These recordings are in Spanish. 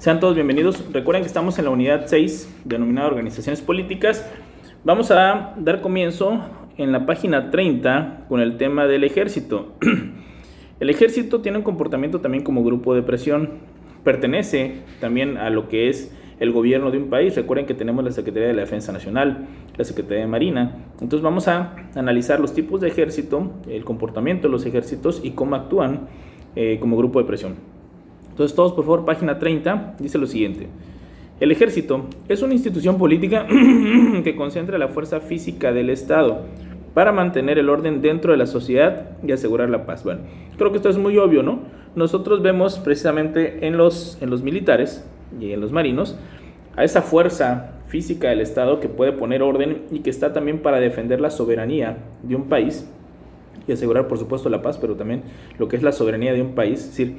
Sean todos bienvenidos. Recuerden que estamos en la unidad 6, denominada Organizaciones Políticas. Vamos a dar comienzo en la página 30 con el tema del ejército. El ejército tiene un comportamiento también como grupo de presión. Pertenece también a lo que es el gobierno de un país. Recuerden que tenemos la Secretaría de la Defensa Nacional, la Secretaría de Marina. Entonces vamos a analizar los tipos de ejército, el comportamiento de los ejércitos y cómo actúan como grupo de presión. Entonces todos, por favor, página 30, dice lo siguiente. El ejército es una institución política que concentra la fuerza física del Estado para mantener el orden dentro de la sociedad y asegurar la paz. Bueno, creo que esto es muy obvio, ¿no? Nosotros vemos precisamente en los militares y en los marinos a esa fuerza física del Estado que puede poner orden y que está también para defender la soberanía de un país y asegurar, por supuesto, la paz, pero también lo que es la soberanía de un país. Es decir,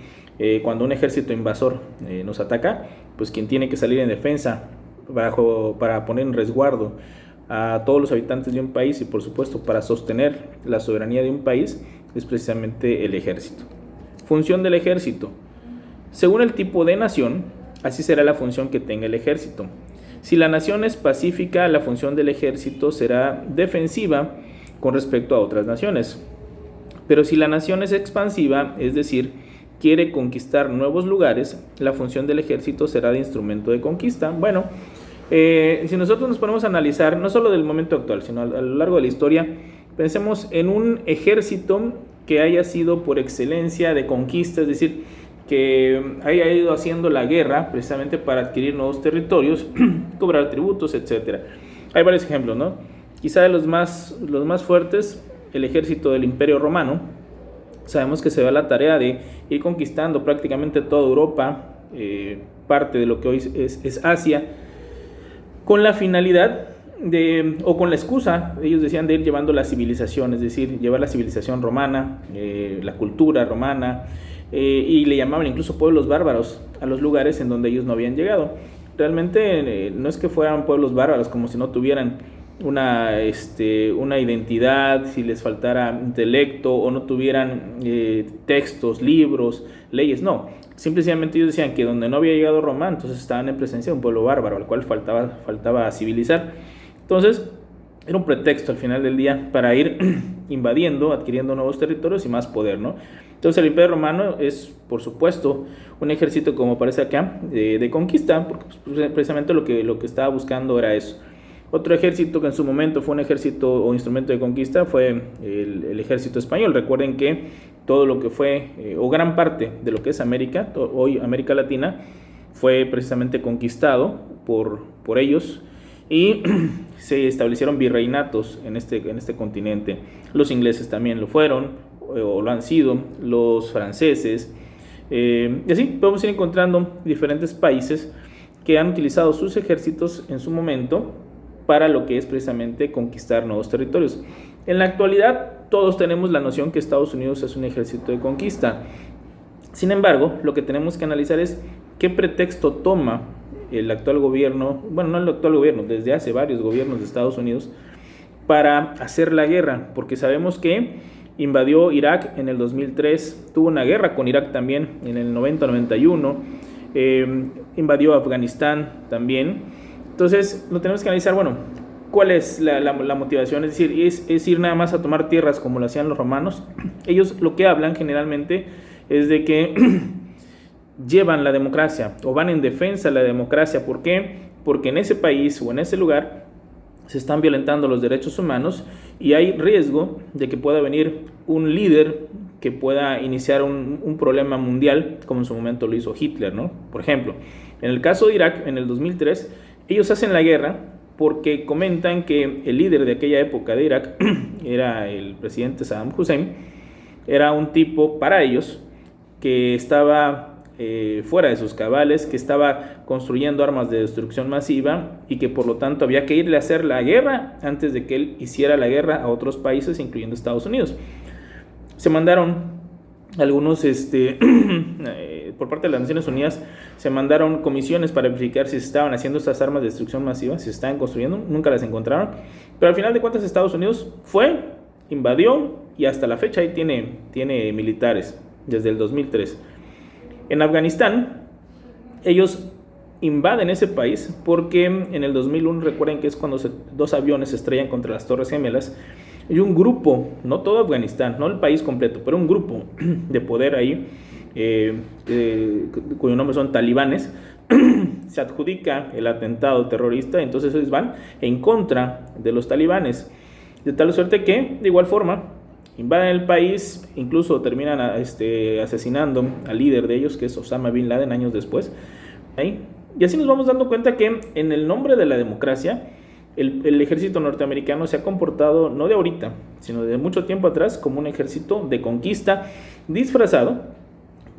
cuando un ejército invasor nos ataca, pues quien tiene que salir en defensa para poner en resguardo a todos los habitantes de un país y, por supuesto, para sostener la soberanía de un país es precisamente el ejército. Función del ejército. Según el tipo de nación, así será la función que tenga el ejército. Si la nación es pacífica, la función del ejército será defensiva con respecto a otras naciones. Pero si la nación es expansiva, es decir, quiere conquistar nuevos lugares, la función del ejército será de instrumento de conquista. Bueno, si nosotros nos ponemos a analizar, no solo del momento actual, sino a lo largo de la historia, pensemos en un ejército que haya sido por excelencia de conquista, es decir, que haya ido haciendo la guerra precisamente para adquirir nuevos territorios, cobrar tributos, etc. Hay varios ejemplos, ¿no? Quizá de los más fuertes, el ejército del Imperio Romano. Sabemos que se da la tarea de ir conquistando prácticamente toda Europa, parte de lo que hoy es Asia, con la finalidad o con la excusa, ellos decían, de ir llevando la civilización, es decir, llevar la civilización romana, la cultura romana, y le llamaban incluso pueblos bárbaros a los lugares en donde ellos no habían llegado. Realmente no es que fueran pueblos bárbaros como si no tuvieran una identidad, si les faltara intelecto o no tuvieran textos, libros, leyes, no. Simplemente ellos decían que donde no había llegado Roma, entonces estaban en presencia de un pueblo bárbaro al cual faltaba civilizar. Entonces era un pretexto al final del día para ir invadiendo, adquiriendo nuevos territorios y más poder, ¿no? Entonces el Imperio Romano es, por supuesto, un ejército, como parece acá, de conquista, porque precisamente lo que estaba buscando era eso. Otro ejército que en su momento fue un ejército o instrumento de conquista fue el ejército español. Recuerden que todo lo que fue, o gran parte de lo que es América, hoy América Latina, fue precisamente conquistado por ellos y se establecieron virreinatos en este continente. Los ingleses también lo fueron, o lo han sido, los franceses, y así podemos ir encontrando diferentes países que han utilizado sus ejércitos en su momento para lo que es precisamente conquistar nuevos territorios. En la actualidad todos tenemos la noción que Estados Unidos es un ejército de conquista. Sin embargo, lo que tenemos que analizar es qué pretexto toma el actual gobierno, bueno, no el actual gobierno, desde hace varios gobiernos de Estados Unidos, para hacer la guerra, porque sabemos que invadió Irak en el 2003, tuvo una guerra con Irak también en el 90-91, invadió Afganistán también. Entonces, lo tenemos que analizar, bueno, ¿cuál es la motivación? Es decir, ¿es ir nada más a tomar tierras como lo hacían los romanos? Ellos lo que hablan generalmente es de que llevan la democracia o van en defensa de la democracia. ¿Por qué? Porque en ese país o en ese lugar se están violentando los derechos humanos y hay riesgo de que pueda venir un líder que pueda iniciar un problema mundial, como en su momento lo hizo Hitler, ¿no? Por ejemplo, en el caso de Irak, en el 2003, ellos hacen la guerra porque comentan que el líder de aquella época de Irak era el presidente Saddam Hussein. Era un tipo, para ellos, que estaba fuera de sus cabales, que estaba construyendo armas de destrucción masiva y que por lo tanto había que irle a hacer la guerra antes de que él hiciera la guerra a otros países, incluyendo Estados Unidos. Se mandaron algunos, por parte de las Naciones Unidas, se mandaron comisiones para verificar si se estaban haciendo estas armas de destrucción masiva, si se estaban construyendo, nunca las encontraron, pero al final de cuentas Estados Unidos fue, invadió y hasta la fecha ahí tiene militares, desde el 2003. En Afganistán, ellos invaden ese país porque en el 2001, recuerden que es cuando dos aviones se estrellan contra las Torres Gemelas, y un grupo, no todo Afganistán, no el país completo, pero un grupo de poder ahí, cuyo nombre son talibanes, se adjudica el atentado terrorista. Entonces ellos van en contra de los talibanes, de tal suerte que, de igual forma, invaden el país, incluso terminan asesinando al líder de ellos, que es Osama Bin Laden, años después. ¿Ahí? Y así nos vamos dando cuenta que en el nombre de la democracia, el ejército norteamericano se ha comportado, no de ahorita, sino de mucho tiempo atrás, como un ejército de conquista disfrazado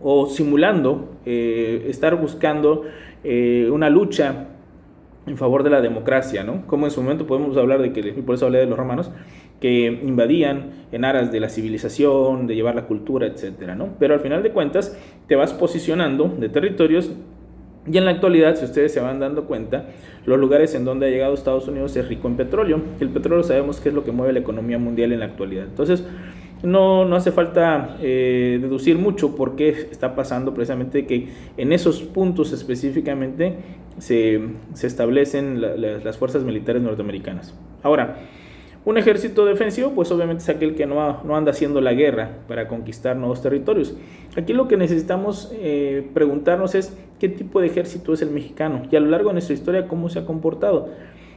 o simulando estar buscando una lucha en favor de la democracia, ¿no? Como en su momento podemos hablar de que, y por eso hablé de los romanos, que invadían en aras de la civilización, de llevar la cultura, etcétera, ¿no? Pero al final de cuentas te vas posicionando de territorios. Y en la actualidad, si ustedes se van dando cuenta, los lugares en donde ha llegado Estados Unidos es rico en petróleo. El petróleo sabemos que es lo que mueve la economía mundial en la actualidad. Entonces, no hace falta deducir mucho por qué está pasando precisamente que en esos puntos específicamente se establecen las fuerzas militares norteamericanas. Ahora, un ejército defensivo, pues obviamente es aquel que no anda haciendo la guerra para conquistar nuevos territorios. Aquí lo que necesitamos preguntarnos es qué tipo de ejército es el mexicano y a lo largo de nuestra historia cómo se ha comportado.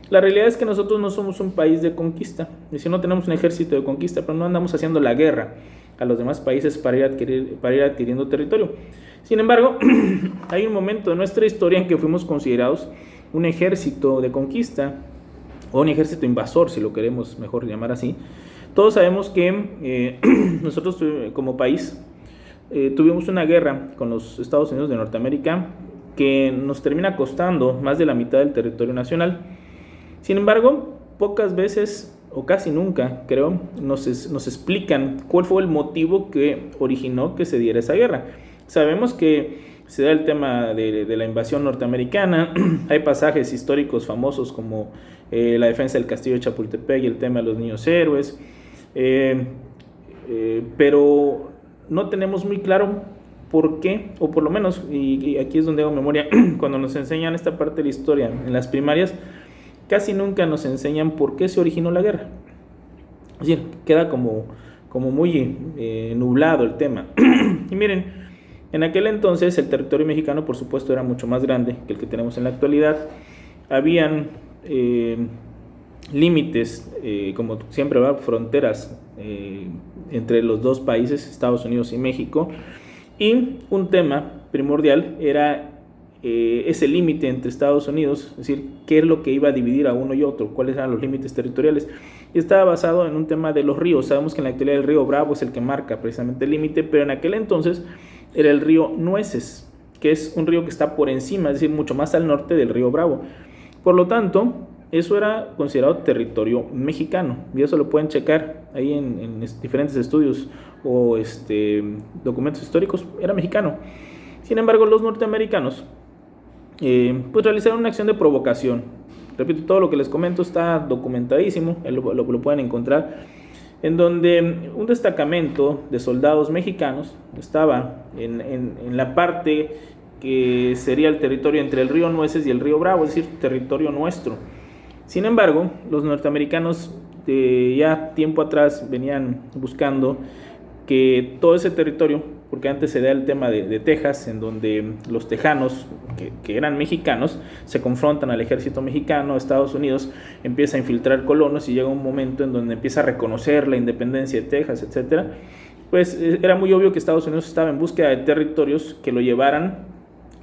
La realidad es que nosotros no somos un país de conquista, es decir, no tenemos un ejército de conquista, pero no andamos haciendo la guerra a los demás países para ir adquiriendo territorio. Sin embargo, hay un momento de nuestra historia en que fuimos considerados un ejército de conquista, o un ejército invasor, si lo queremos mejor llamar así. Todos sabemos que nosotros como país tuvimos una guerra con los Estados Unidos de Norteamérica que nos termina costando más de la mitad del territorio nacional. Sin embargo, pocas veces o casi nunca, creo, nos explican cuál fue el motivo que originó que se diera esa guerra. Sabemos que se da el tema de la invasión norteamericana. Hay pasajes históricos famosos como la defensa del castillo de Chapultepec y el tema de los niños héroes, pero no tenemos muy claro por qué, o por lo menos, y aquí es donde hago memoria, cuando nos enseñan esta parte de la historia en las primarias, casi nunca nos enseñan por qué se originó la guerra. Es decir, queda como muy nublado el tema. Y miren, en aquel entonces el territorio mexicano, por supuesto, era mucho más grande que el que tenemos en la actualidad. Habían límites, como siempre, fronteras entre los dos países, Estados Unidos y México. Y un tema primordial era ese límite entre Estados Unidos, es decir, qué es lo que iba a dividir a uno y otro, cuáles eran los límites territoriales. Y estaba basado en un tema de los ríos. Sabemos que en la actualidad el río Bravo es el que marca precisamente el límite, pero en aquel entonces era el río Nueces, que es un río que está por encima, es decir, mucho más al norte del río Bravo. Por lo tanto, eso era considerado territorio mexicano, y eso lo pueden checar ahí en diferentes estudios o documentos históricos, era mexicano. Sin embargo, los norteamericanos pues realizaron una acción de provocación. Repito, todo lo que les comento está documentadísimo, lo pueden encontrar, en donde un destacamento de soldados mexicanos estaba en la parte que sería el territorio entre el río Nueces y el río Bravo, es decir, territorio nuestro. Sin embargo, los norteamericanos ya tiempo atrás venían buscando que todo ese territorio, porque antes se da el tema de Texas, en donde los tejanos, que eran mexicanos, se confrontan al ejército mexicano. Estados Unidos empieza a infiltrar colonos y llega un momento en donde empieza a reconocer la independencia de Texas, etc. Pues era muy obvio que Estados Unidos estaba en búsqueda de territorios que lo llevaran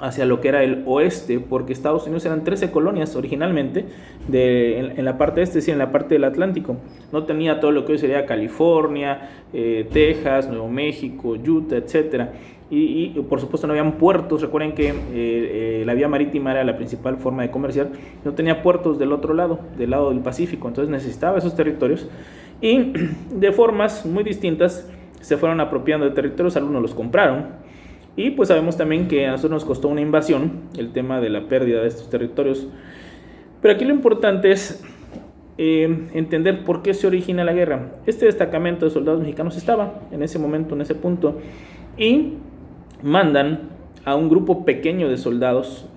hacia lo que era el oeste, porque Estados Unidos eran 13 colonias originalmente en la parte este, sí, en la parte del Atlántico. No tenía todo lo que hoy sería California, Texas, Nuevo México, Utah, etcétera. Y por supuesto no habían puertos. Recuerden que la vía marítima era la principal forma de comerciar. No tenía puertos del otro lado, del lado del Pacífico. Entonces necesitaba esos territorios y de formas muy distintas se fueron apropiando de territorios. Algunos los compraron. Y pues sabemos también que a nosotros nos costó una invasión el tema de la pérdida de estos territorios. Pero aquí lo importante es entender por qué se origina la guerra. Este destacamento de soldados mexicanos estaba en ese momento, en ese punto, y mandan a un grupo pequeño de soldados,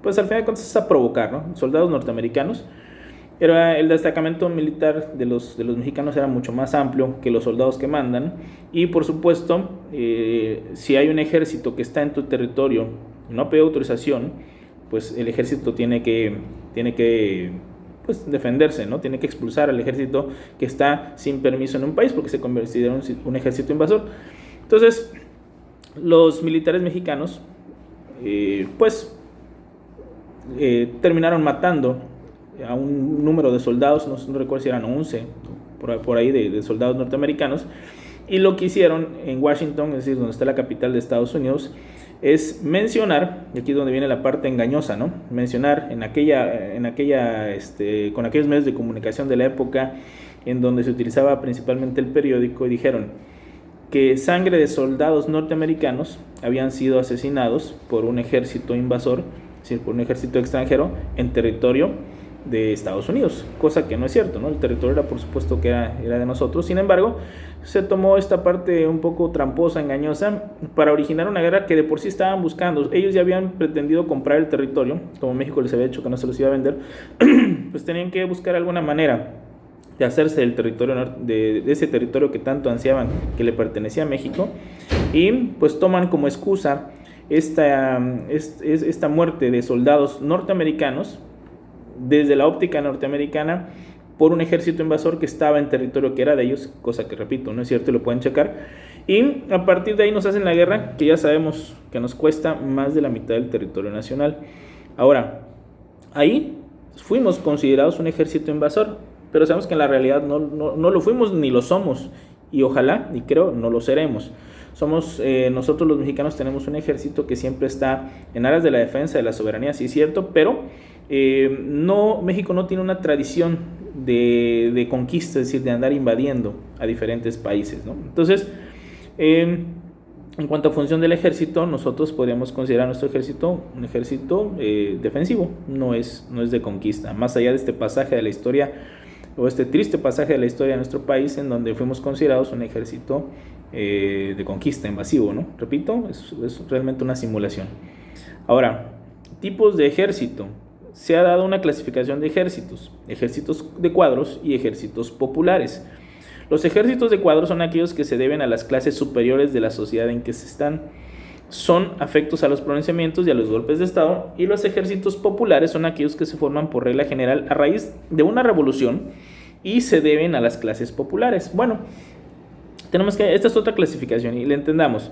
pues al final de cuentas a provocar, ¿no? Soldados norteamericanos. El destacamento militar de los mexicanos era mucho más amplio que los soldados que mandan, y por supuesto, si hay un ejército que está en tu territorio y no pide autorización, pues el ejército tiene que pues defenderse, ¿no? Tiene que expulsar al ejército que está sin permiso en un país, porque se considera un ejército invasor. Entonces, los militares mexicanos terminaron matando a un número de soldados, no recuerdo si eran 11 por ahí de soldados norteamericanos, y lo que hicieron en Washington, es decir, donde está la capital de Estados Unidos, es mencionar, y aquí es donde viene la parte engañosa, ¿no? Mencionar con aquellos medios de comunicación de la época en donde se utilizaba principalmente el periódico, y dijeron que sangre de soldados norteamericanos habían sido asesinados por un ejército invasor, es decir, por un ejército extranjero en territorio de Estados Unidos, cosa que no es cierto, ¿no? El territorio era, por supuesto, que era de nosotros. Sin embargo, se tomó esta parte un poco tramposa, engañosa, para originar una guerra que de por sí estaban buscando. Ellos ya habían pretendido comprar el territorio, como México les había dicho que no se los iba a vender, pues tenían que buscar alguna manera de hacerse del territorio, de ese territorio que tanto ansiaban, que le pertenecía a México, y pues toman como excusa esta muerte de soldados norteamericanos desde la óptica norteamericana por un ejército invasor que estaba en territorio que era de ellos, cosa que, repito, no es cierto, lo pueden checar, y a partir de ahí nos hacen la guerra que ya sabemos que nos cuesta más de la mitad del territorio nacional. Ahora, ahí fuimos considerados un ejército invasor, pero sabemos que en la realidad no lo fuimos ni lo somos, y ojalá, y creo, no lo seremos. Nosotros los mexicanos tenemos un ejército que siempre está en aras de la defensa de la soberanía, sí es cierto, pero México no tiene una tradición de conquista, es decir, de andar invadiendo a diferentes países, ¿no? Entonces, en cuanto a función del ejército, nosotros podríamos considerar nuestro ejército un ejército defensivo, no es de conquista, más allá de este pasaje de la historia, o este triste pasaje de la historia de nuestro país, en donde fuimos considerados un ejército de conquista, invasivo, ¿no? Repito, es realmente una simulación. Ahora, tipos de ejército. Se ha dado una clasificación de ejércitos de cuadros y ejércitos populares. Los ejércitos de cuadros son aquellos que se deben a las clases superiores de la sociedad en que se están. Son afectos a los pronunciamientos y a los golpes de estado, y los ejércitos populares son aquellos que se forman por regla general a raíz de una revolución y se deben a las clases populares. Bueno, esta es otra clasificación y la entendamos.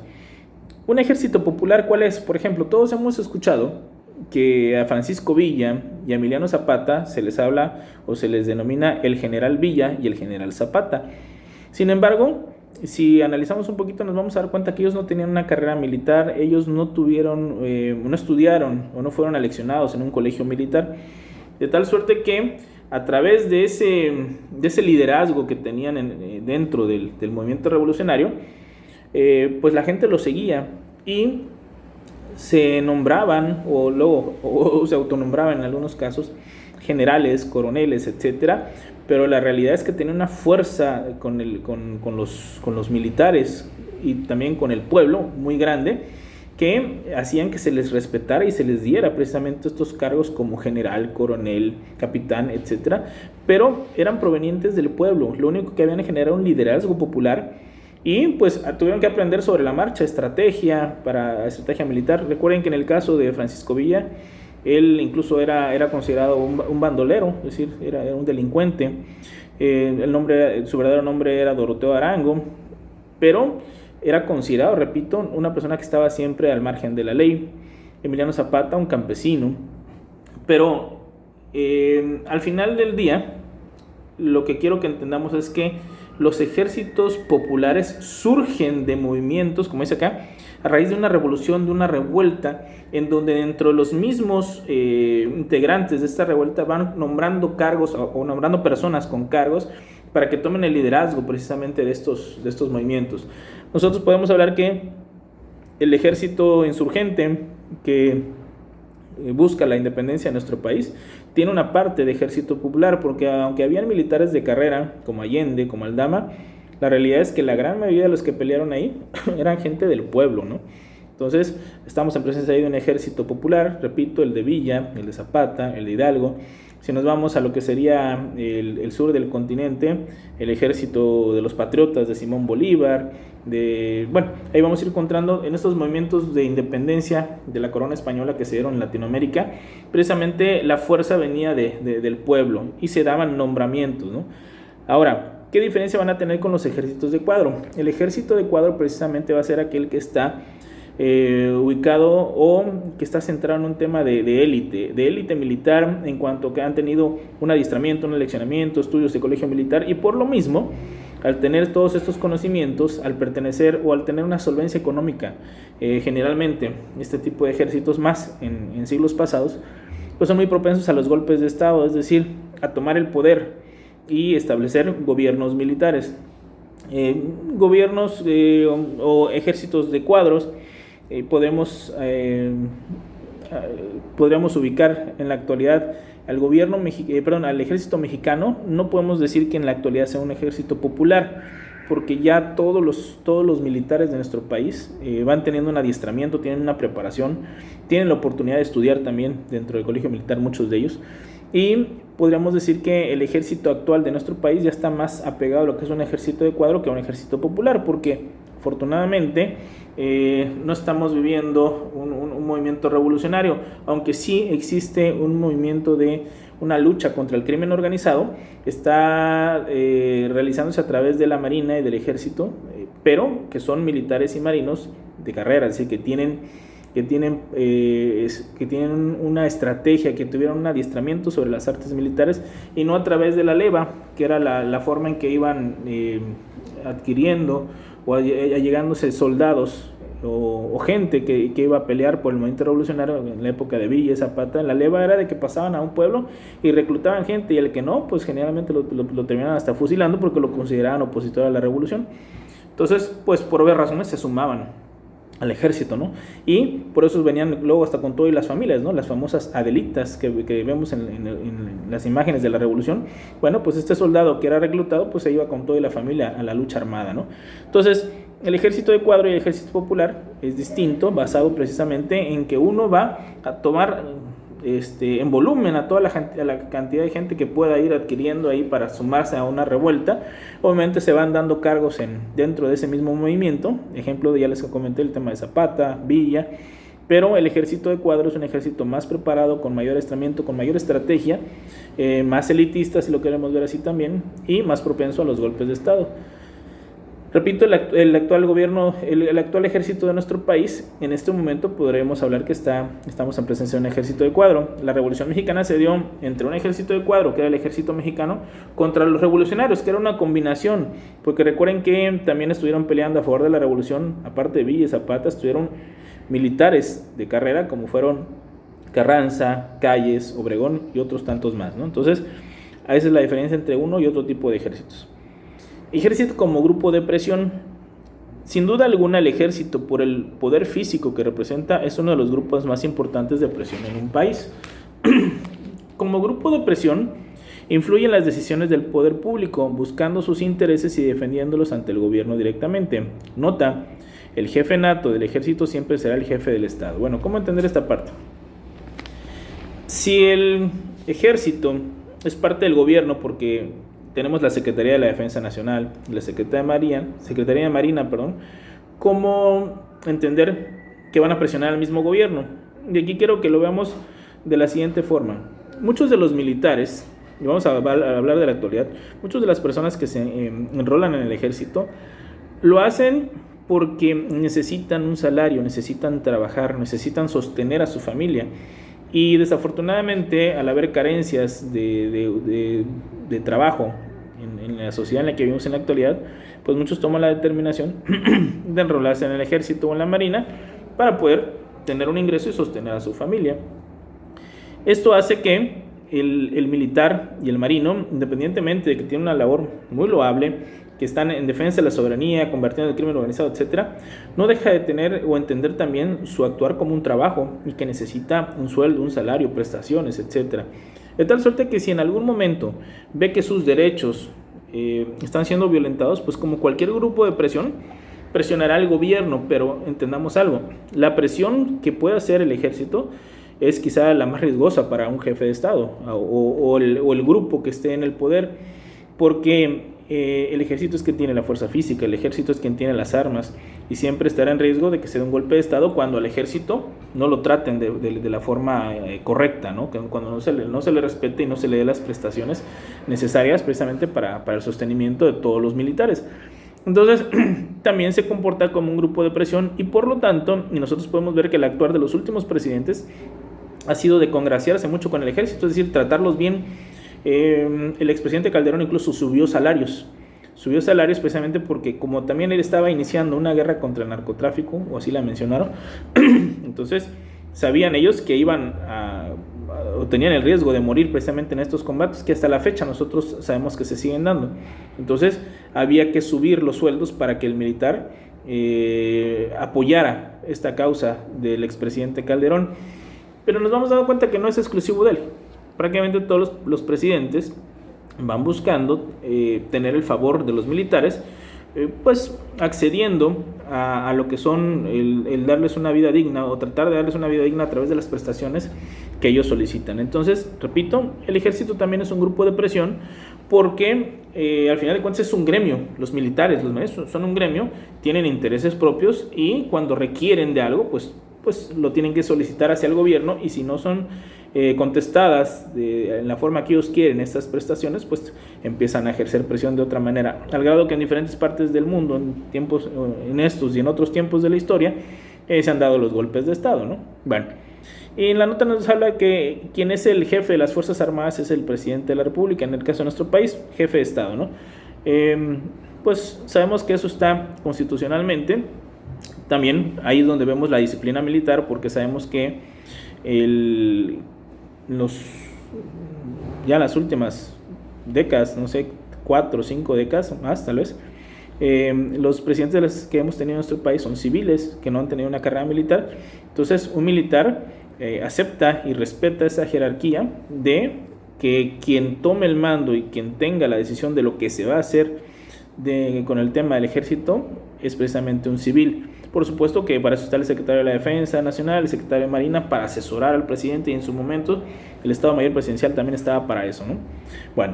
Un ejército popular, ¿cuál es? Por ejemplo, todos hemos escuchado que a Francisco Villa y a Emiliano Zapata se les habla o se les denomina el general Villa y el general Zapata. Sin embargo, si analizamos un poquito, nos vamos a dar cuenta que ellos no tenían una carrera militar, ellos no estudiaron o no fueron aleccionados en un colegio militar, de tal suerte que a través de ese liderazgo que tenían dentro del movimiento revolucionario, pues la gente lo seguía y se nombraban o se autonombraban en algunos casos generales, coroneles, etcétera, pero la realidad es que tenía una fuerza con los militares y también con el pueblo muy grande, que hacían que se les respetara y se les diera precisamente estos cargos como general, coronel, capitán, etcétera, pero eran provenientes del pueblo. Lo único que habían generado un liderazgo popular, y pues tuvieron que aprender sobre la marcha, estrategia militar. Recuerden que en el caso de Francisco Villa, él incluso era considerado un bandolero, es decir, era un delincuente. Su verdadero nombre era Doroteo Arango, pero era considerado, repito, una persona que estaba siempre al margen de la ley. Emiliano Zapata, un campesino. Pero al final del día, lo que quiero que entendamos es que los ejércitos populares surgen de movimientos, como dice acá, a raíz de una revolución, de una revuelta, en donde dentro de los mismos integrantes de esta revuelta van nombrando cargos o nombrando personas con cargos para que tomen el liderazgo precisamente de estos movimientos. Nosotros podemos hablar que el ejército insurgente que busca la independencia de nuestro país tiene una parte de ejército popular, porque aunque habían militares de carrera como Allende, como Aldama, la realidad es que la gran mayoría de los que pelearon ahí eran gente del pueblo, ¿no? Entonces, estamos en presencia de un ejército popular, repito, el de Villa, el de Zapata, el de Hidalgo. Si nos vamos a lo que sería el sur del continente, el ejército de los patriotas de Simón Bolívar, ahí vamos a ir encontrando en estos movimientos de independencia de la corona española que se dieron en Latinoamérica, precisamente la fuerza venía del pueblo y se daban nombramientos, ¿no? Ahora, ¿qué diferencia van a tener con los ejércitos de cuadro? El ejército de cuadro precisamente va a ser aquel que está ubicado o que está centrado en un tema de élite militar, en cuanto que han tenido un adiestramiento, un aleccionamiento, estudios de colegio militar, y por lo mismo, al tener todos estos conocimientos, al pertenecer o al tener una solvencia económica, generalmente este tipo de ejércitos más en siglos pasados, pues son muy propensos a los golpes de estado, es decir, a tomar el poder y establecer gobiernos militares. Gobiernos o ejércitos de cuadros podríamos ubicar en la actualidad al ejército mexicano. No podemos decir que en la actualidad sea un ejército popular, porque ya todos los militares de nuestro país van teniendo un adiestramiento, tienen una preparación, tienen la oportunidad de estudiar también dentro del colegio militar, muchos de ellos, y podríamos decir que el ejército actual de nuestro país ya está más apegado a lo que es un ejército de cuadro que a un ejército popular, porque afortunadamente no estamos viviendo un movimiento revolucionario, aunque sí existe un movimiento de una lucha contra el crimen organizado, está realizándose a través de la Marina y del Ejército, pero que son militares y marinos de carrera, es decir, que tienen una estrategia, que tuvieron un adiestramiento sobre las artes militares, y no a través de la leva, que era la forma en que iban adquiriendo o allegándose soldados o gente que iba a pelear por el movimiento revolucionario en la época de Villa y Zapata. La leva era de que pasaban a un pueblo y reclutaban gente, y el que no, pues generalmente lo terminaban hasta fusilando porque lo consideraban opositor a la revolución. Entonces, pues por obvias razones se sumaban al ejército, ¿no? Y por eso venían luego hasta con todo y las familias, ¿no? Las famosas adelitas que vemos en las imágenes de la revolución. Bueno, pues este soldado que era reclutado, pues se iba con todo y la familia a la lucha armada, ¿no? Entonces, el ejército de cuadro y el ejército popular es distinto, basado precisamente en que uno va a tomar en volumen a toda la cantidad de gente que pueda ir adquiriendo ahí para sumarse a una revuelta. Obviamente se van dando cargos dentro de ese mismo movimiento. Ejemplo, ya les comenté el tema de Zapata, Villa, pero el ejército de cuadro es un ejército más preparado, con mayor adiestramiento, con mayor estrategia, más elitista, si lo queremos ver así también, y más propenso a los golpes de estado. Repito, el actual ejército de nuestro país, en este momento podremos hablar que estamos en presencia de un ejército de cuadro. La Revolución Mexicana se dio entre un ejército de cuadro, que era el ejército mexicano, contra los revolucionarios, que era una combinación, porque recuerden que también estuvieron peleando a favor de la revolución, aparte de Villa y Zapata, estuvieron militares de carrera, como fueron Carranza, Calles, Obregón y otros tantos más, ¿no? Entonces, esa es la diferencia entre uno y otro tipo de ejércitos. Ejército como grupo de presión. Sin duda alguna, el ejército, por el poder físico que representa, es uno de los grupos más importantes de presión en un país. Como grupo de presión, influye en las decisiones del poder público, buscando sus intereses y defendiéndolos ante el gobierno directamente. Nota: el jefe nato del ejército siempre será el jefe del Estado. Bueno, ¿cómo entender esta parte? Si el ejército es parte del gobierno, porque tenemos la Secretaría de la Defensa Nacional, la Secretaría de Marina, ¿cómo entender que van a presionar al mismo gobierno? Y aquí quiero que lo veamos de la siguiente forma. Muchos de los militares, y vamos a hablar de la actualidad, muchas de las personas que se enrolan en el ejército, lo hacen porque necesitan un salario, necesitan trabajar, necesitan sostener a su familia. Y desafortunadamente, al haber carencias de trabajo en la sociedad en la que vivimos en la actualidad, pues muchos toman la determinación de enrolarse en el ejército o en la marina para poder tener un ingreso y sostener a su familia. Esto hace que el militar y el marino, independientemente de que tienen una labor muy loable, que están en defensa de la soberanía, combatiendo el crimen organizado, etcétera, no deja de tener o entender también su actuar como un trabajo y que necesita un sueldo, un salario, prestaciones, etcétera. De tal suerte que si en algún momento ve que sus derechos están siendo violentados, pues como cualquier grupo de presión, presionará al gobierno, pero entendamos algo, la presión que puede hacer el ejército es quizá la más riesgosa para un jefe de Estado o el grupo que esté en el poder, porque el ejército es quien tiene la fuerza física, el ejército es quien tiene las armas y siempre estará en riesgo de que se dé un golpe de Estado cuando al ejército no lo traten de la forma correcta, ¿no? Cuando no se le respete y no se le dé las prestaciones necesarias precisamente para el sostenimiento de todos los militares. Entonces, también se comporta como un grupo de presión y por lo tanto, y nosotros podemos ver que el actuar de los últimos presidentes ha sido de congraciarse mucho con el ejército, es decir, tratarlos bien. El expresidente Calderón incluso subió salarios precisamente porque como también él estaba iniciando una guerra contra el narcotráfico, o así la mencionaron, entonces sabían ellos que iban o tenían el riesgo de morir precisamente en estos combates, que hasta la fecha nosotros sabemos que se siguen dando. Entonces había que subir los sueldos para que el militar apoyara esta causa del expresidente Calderón, pero nos vamos dando cuenta que no es exclusivo de él. Prácticamente todos los presidentes van buscando tener el favor de los militares, pues accediendo a lo que son el darles una vida digna o tratar de darles una vida digna a través de las prestaciones que ellos solicitan. Entonces, repito, el ejército también es un grupo de presión porque al final de cuentas es un gremio. Los militares, los maestros son un gremio, tienen intereses propios y cuando requieren de algo, pues lo tienen que solicitar hacia el gobierno, y si no son contestadas en la forma que ellos quieren estas prestaciones, pues empiezan a ejercer presión de otra manera, al grado que en diferentes partes del mundo, en estos y en otros tiempos de la historia, se han dado los golpes de Estado, ¿no? Bueno, y en la nota nos habla que quien es el jefe de las Fuerzas Armadas es el presidente de la República, en el caso de nuestro país, jefe de Estado, ¿no? Pues sabemos que eso está constitucionalmente. También ahí es donde vemos la disciplina militar, porque sabemos que ya las últimas décadas, no sé, 4 o 5 décadas más tal vez, los presidentes de las que hemos tenido en nuestro país son civiles que no han tenido una carrera militar. Entonces un militar acepta y respeta esa jerarquía de que quien tome el mando y quien tenga la decisión de lo que se va a hacer con el tema del ejército es precisamente un civil. Por supuesto que para eso está el secretario de la Defensa Nacional, el secretario de Marina, para asesorar al presidente, y en su momento el Estado Mayor Presidencial también estaba para eso, ¿no? Bueno,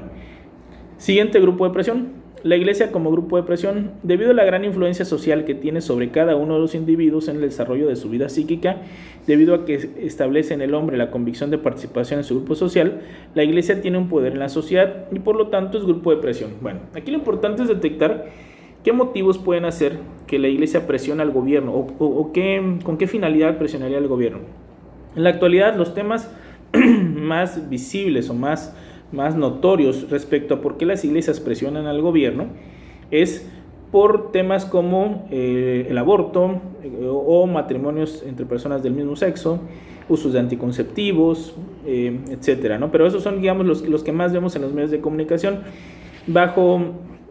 siguiente grupo de presión, la Iglesia como grupo de presión. Debido a la gran influencia social que tiene sobre cada uno de los individuos en el desarrollo de su vida psíquica, debido a que establece en el hombre la convicción de participación en su grupo social, la Iglesia tiene un poder en la sociedad y por lo tanto es grupo de presión. Bueno, aquí lo importante es detectar qué motivos pueden hacer que la Iglesia presione al gobierno o con qué finalidad presionaría al gobierno. En la actualidad, los temas más visibles o más notorios respecto a por qué las iglesias presionan al gobierno es por temas como el aborto o matrimonios entre personas del mismo sexo, usos de anticonceptivos, etcétera, ¿no? Pero esos son, digamos, los que más vemos en los medios de comunicación. Bajo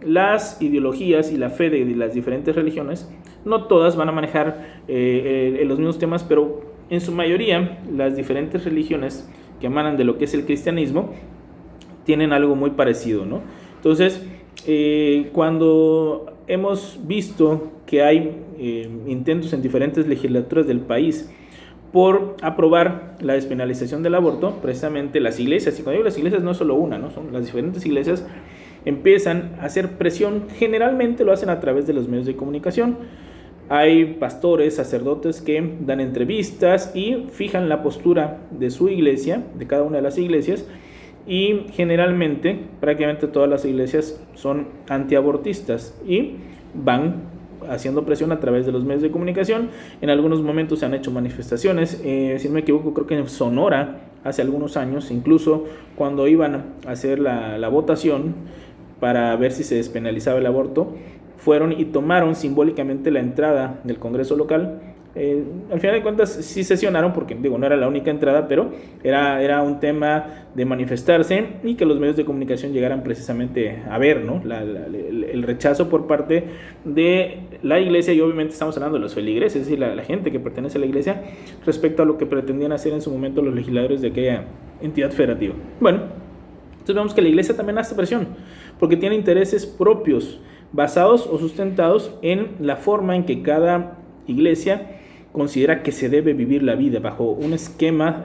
las ideologías y la fe de las diferentes religiones, no todas van a manejar los mismos temas, pero en su mayoría las diferentes religiones que emanan de lo que es el cristianismo tienen algo muy parecido, ¿no? Entonces, cuando hemos visto que hay intentos en diferentes legislaturas del país por aprobar la despenalización del aborto, precisamente las iglesias, y cuando digo las iglesias no es solo una, ¿no? Son las diferentes iglesias, empiezan a hacer presión. Generalmente lo hacen a través de los medios de comunicación. Hay pastores, sacerdotes que dan entrevistas y fijan la postura de su iglesia, de cada una de las iglesias, y generalmente prácticamente todas las iglesias son antiabortistas y van haciendo presión a través de los medios de comunicación. En algunos momentos se han hecho manifestaciones, si no me equivoco, creo que en Sonora hace algunos años, incluso cuando iban a hacer la votación para ver si se despenalizaba el aborto, fueron y tomaron simbólicamente la entrada del Congreso local. Al final de cuentas sí sesionaron porque no era la única entrada, pero era un tema de manifestarse y que los medios de comunicación llegaran precisamente a ver, ¿no? el rechazo por parte de la iglesia, y obviamente estamos hablando de los feligreses, es decir, la gente que pertenece a la iglesia, respecto a lo que pretendían hacer en su momento los legisladores de aquella entidad federativa. Bueno, entonces vemos que la iglesia también hace presión porque tiene intereses propios basados o sustentados en la forma en que cada iglesia considera que se debe vivir la vida, bajo un esquema,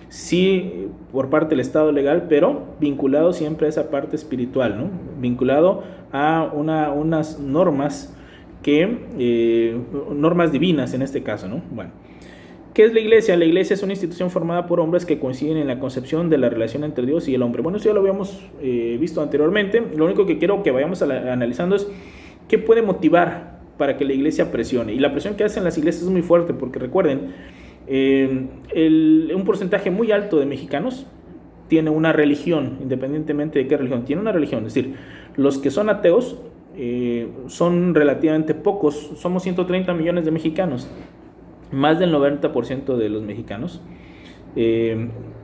sí, por parte del Estado legal, pero vinculado siempre a esa parte espiritual, ¿no? Vinculado a unas normas normas divinas en este caso, ¿no? Bueno, ¿qué es la iglesia? La iglesia es una institución formada por hombres que coinciden en la concepción de la relación entre Dios y el hombre. Bueno, eso ya lo habíamos visto anteriormente. Lo único que quiero que vayamos analizando es qué puede motivar para que la iglesia presione. Y la presión que hacen las iglesias es muy fuerte, porque recuerden, un porcentaje muy alto de mexicanos tiene una religión, independientemente de qué religión, tiene una religión. Es decir, los que son ateos son relativamente pocos. Somos 130 millones de mexicanos. Más del 90% de los mexicanos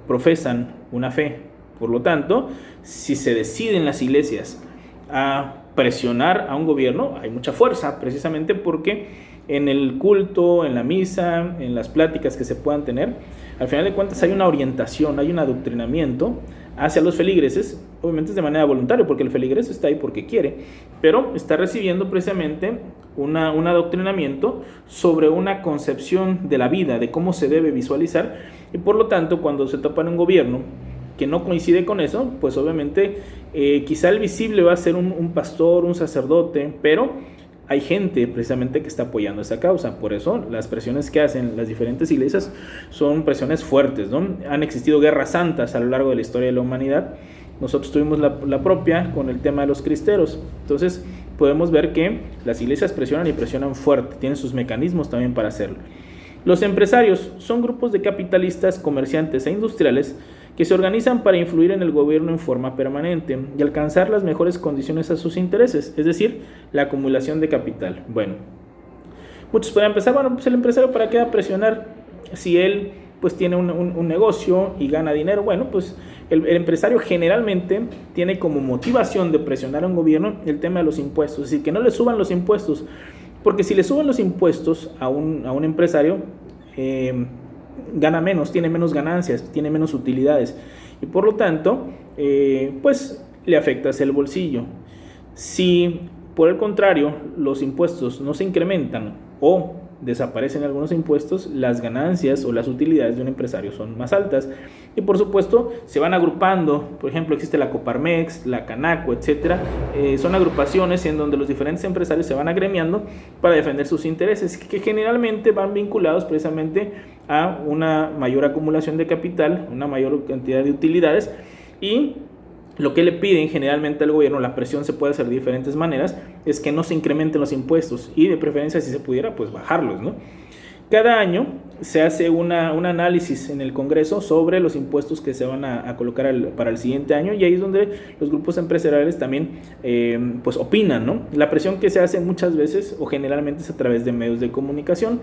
profesan una fe. Por lo tanto, si se deciden las iglesias a presionar a un gobierno, hay mucha fuerza, precisamente porque en el culto, en la misa, en las pláticas que se puedan tener, al final de cuentas hay una orientación, hay un adoctrinamiento hacia los feligreses. Obviamente es de manera voluntaria, porque el feligrés está ahí porque quiere, pero está recibiendo precisamente un adoctrinamiento sobre una concepción de la vida, de cómo se debe visualizar, y por lo tanto, cuando se topa en un gobierno que no coincide con eso, pues obviamente quizá el visible va a ser un pastor, un sacerdote, pero hay gente precisamente que está apoyando esa causa. Por eso las presiones que hacen las diferentes iglesias son presiones fuertes, ¿no? Han existido guerras santas a lo largo de la historia de la humanidad. Nosotros tuvimos la propia con el tema de los cristeros. Entonces podemos ver que las iglesias presionan y presionan fuerte, tienen sus mecanismos también para hacerlo. Los empresarios son grupos de capitalistas, comerciantes e industriales que se organizan para influir en el gobierno en forma permanente y alcanzar las mejores condiciones a sus intereses, es decir, la acumulación de capital. Bueno, muchos pueden pensar, bueno, pues el empresario, ¿para qué va a presionar si él pues tiene un negocio y gana dinero? Bueno, pues el empresario generalmente tiene como motivación de presionar a un gobierno el tema de los impuestos, es decir, que no le suban los impuestos, porque si le suben los impuestos a un empresario, gana menos, tiene menos ganancias, tiene menos utilidades, y por lo tanto pues le afecta hacia el bolsillo. Si por el contrario los impuestos no se incrementan o desaparecen algunos impuestos, las ganancias o las utilidades de un empresario son más altas, y por supuesto se van agrupando. Por ejemplo, existe la Coparmex, la Canaco, etcétera. Son agrupaciones en donde los diferentes empresarios se van agremiando para defender sus intereses, que generalmente van vinculados precisamente a una mayor acumulación de capital, una mayor cantidad de utilidades, y lo que le piden generalmente al gobierno, la presión se puede hacer de diferentes maneras, es que no se incrementen los impuestos, y de preferencia, si se pudiera, pues bajarlos, ¿no? Cada año se hace un análisis en el Congreso sobre los impuestos que se van a colocar para el siguiente año, y ahí es donde los grupos empresariales también pues opinan, ¿no? La presión que se hace muchas veces o generalmente es a través de medios de comunicación.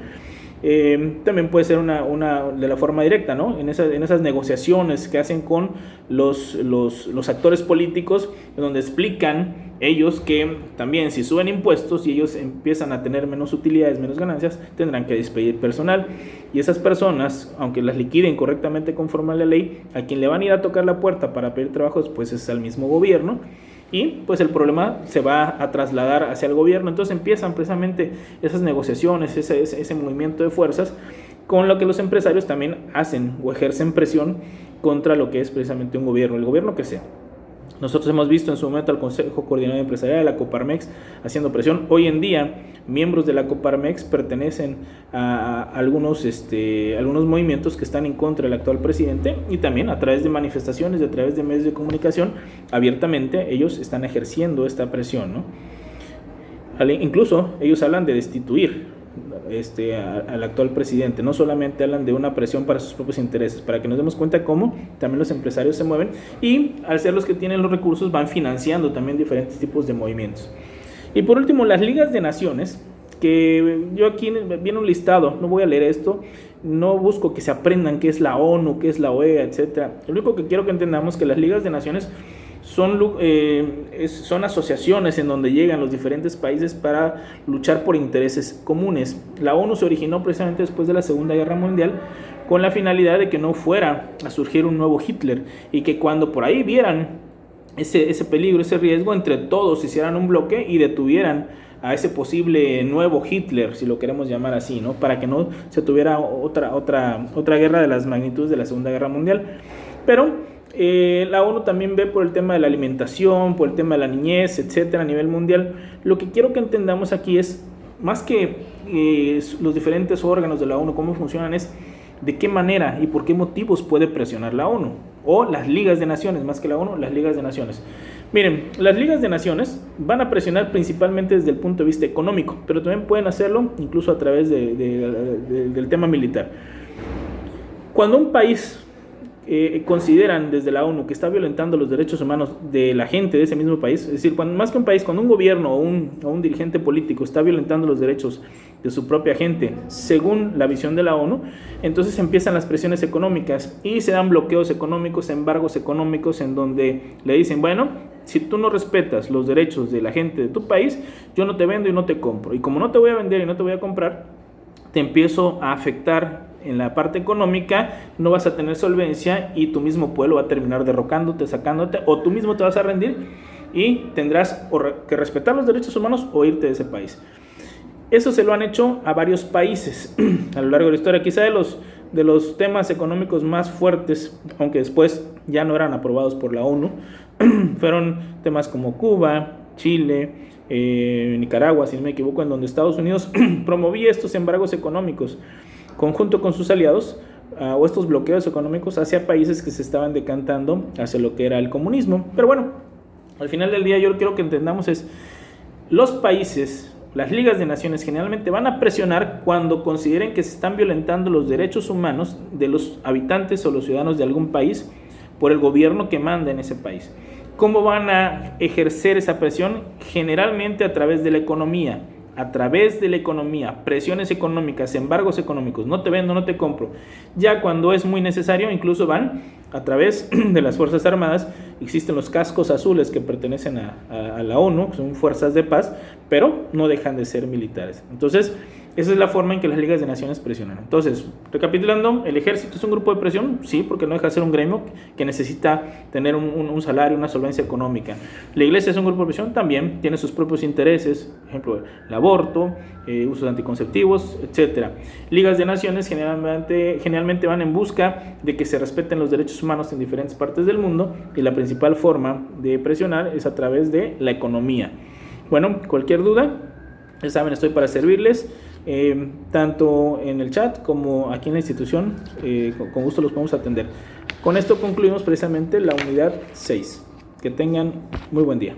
También puede ser de la forma directa, ¿no? En esas negociaciones que hacen con los actores políticos, donde explican ellos que también si suben impuestos y ellos empiezan a tener menos utilidades, menos ganancias, tendrán que despedir personal, y esas personas, aunque las liquiden correctamente conforme a la ley, a quien le van a ir a tocar la puerta para pedir trabajos, pues es al mismo gobierno, y pues el problema se va a trasladar hacia el gobierno. Entonces empiezan precisamente esas negociaciones, ese movimiento de fuerzas, con lo que los empresarios también hacen o ejercen presión contra lo que es precisamente un gobierno, el gobierno que sea. Nosotros hemos visto en su momento al Consejo Coordinador Empresarial de la Coparmex haciendo presión. Hoy en día, miembros de la Coparmex pertenecen a algunos movimientos que están en contra del actual presidente, y también a través de manifestaciones, a través de medios de comunicación, abiertamente ellos están ejerciendo esta presión, ¿no? Incluso ellos hablan de destituir al actual presidente. No solamente hablan de una presión para sus propios intereses, para que nos demos cuenta cómo también los empresarios se mueven, y al ser los que tienen los recursos van financiando también diferentes tipos de movimientos. Y por último, las ligas de naciones, que yo aquí viene un listado, no voy a leer esto, no busco que se aprendan qué es la ONU, qué es la OEA, etcétera. Lo único que quiero que entendamos que las ligas de naciones son asociaciones en donde llegan los diferentes países para luchar por intereses comunes. La ONU se originó precisamente después de la Segunda Guerra Mundial con la finalidad de que no fuera a surgir un nuevo Hitler, y que cuando por ahí vieran ese peligro, ese riesgo, entre todos hicieran un bloque y detuvieran a ese posible nuevo Hitler, si lo queremos llamar así, ¿no? Para que no se tuviera otra guerra de las magnitudes de la Segunda Guerra Mundial. Pero la ONU también ve por el tema de la alimentación, por el tema de la niñez, etcétera, a nivel mundial. Lo que quiero que entendamos aquí es, más que los diferentes órganos de la ONU, cómo funcionan, es de qué manera y por qué motivos puede presionar la ONU, o las ligas de naciones, más que la ONU, las ligas de naciones. Miren, las ligas de naciones van a presionar principalmente desde el punto de vista económico, pero también pueden hacerlo incluso a través del tema militar. Cuando un país consideran desde la ONU que está violentando los derechos humanos de la gente de ese mismo país, es decir, más que un país, cuando un gobierno o un dirigente político está violentando los derechos de su propia gente según la visión de la ONU, entonces empiezan las presiones económicas y se dan bloqueos económicos, embargos económicos, en donde le dicen, bueno, si tú no respetas los derechos de la gente de tu país, yo no te vendo y no te compro, y como no te voy a vender y no te voy a comprar, te empiezo a afectar en la parte económica, no vas a tener solvencia y tu mismo pueblo va a terminar derrocándote, sacándote, o tú mismo te vas a rendir y tendrás que respetar los derechos humanos o irte de ese país. Eso se lo han hecho a varios países a lo largo de la historia. Quizá de los temas económicos más fuertes, aunque después ya no eran aprobados por la ONU, fueron temas como Cuba, Chile, Nicaragua, si no me equivoco, en donde Estados Unidos promovía estos embargos económicos conjunto con sus aliados, o estos bloqueos económicos hacia países que se estaban decantando hacia lo que era el comunismo. Pero bueno, al final del día yo quiero que entendamos es, los países, las ligas de naciones generalmente van a presionar cuando consideren que se están violentando los derechos humanos de los habitantes o los ciudadanos de algún país por el gobierno que manda en ese país. ¿Cómo van a ejercer esa presión? Generalmente a través de la economía. Presiones económicas, embargos económicos, no te vendo, no te compro. Ya cuando es muy necesario, incluso van a través de las Fuerzas Armadas. Existen los cascos azules que pertenecen a la ONU, que son fuerzas de paz, pero no dejan de ser militares. Entonces, esa es la forma en que las ligas de naciones presionan. Entonces, recapitulando, ¿el ejército es un grupo de presión? Sí, porque no deja de ser un gremio que necesita tener un salario, una solvencia económica. ¿La iglesia es un grupo de presión? También tiene sus propios intereses, por ejemplo, el aborto, usos anticonceptivos, etc. Ligas de naciones generalmente van en busca de que se respeten los derechos humanos en diferentes partes del mundo, y la principal forma de presionar es a través de la economía. Bueno, cualquier duda, ya saben, estoy para servirles. Tanto en el chat como aquí en la institución, con gusto los podemos atender. Con esto concluimos precisamente la unidad 6. Que tengan muy buen día.